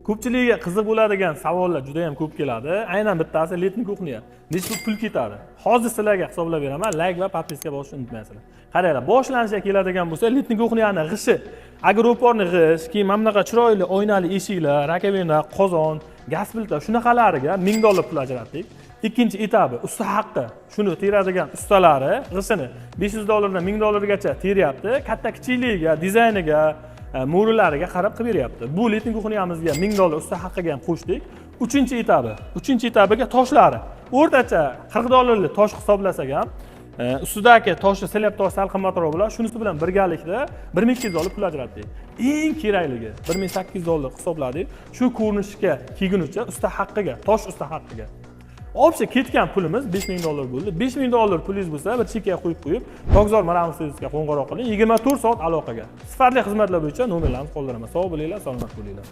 Ko'pchiligiga qiziq bo'ladigan savollar juda ham ko'p keladi. Aynan bittasi letniy kuxnya. Necha pul ketadi? Hozir sizlarga hisoblab beraman. Like va podpiska bosishni unutmaysizlar. Qaranglar, boshlanishiga keladigan bo'lsa, letniy kuxnyani g'ishi, agroporni g'ish, keyin mana bunaqa chiroyli oynali eshiklar, rakovina, qozon, gaz plita shunaqalariga $1000 pul ajratdik. Ikkinchi etabi usta haqqi. Shuni teradigan ustalari g'ishini $500 dan $1000 teryapti. Katta kichikligiga, dizayniga, mo'rilariga qarab qilib beryapti. Bu letniy kuxnyamizga $1000 usta haqqiga ham qo'shdik. Uchinchi etabiga toshlari. O'rtacha $40 tosh hisoblasak ham, ustidagi toshni slab tosh sal qimmatroq bo'ladi. Shunisi bilan birgalikda $1200 pul ajratdik. Eng kerakligi $1800 hisobladik. Shu ko'rinishga kelgunicha usta haqqiga, tosh usta haqqiga. Obshe ketgan pulimiz $5000 bo'ldi. $5000 pulingiz bo'lsa, bir chekka qo'yib, Tokzor Marhamat servisiga qo'ng'iroq qiling. 24 soat aloqaga. Sifatli xizmatlar bo'yicha nomerlarimizni qo'llanaman. Sog' bo'linglar, salomat bo'linglar.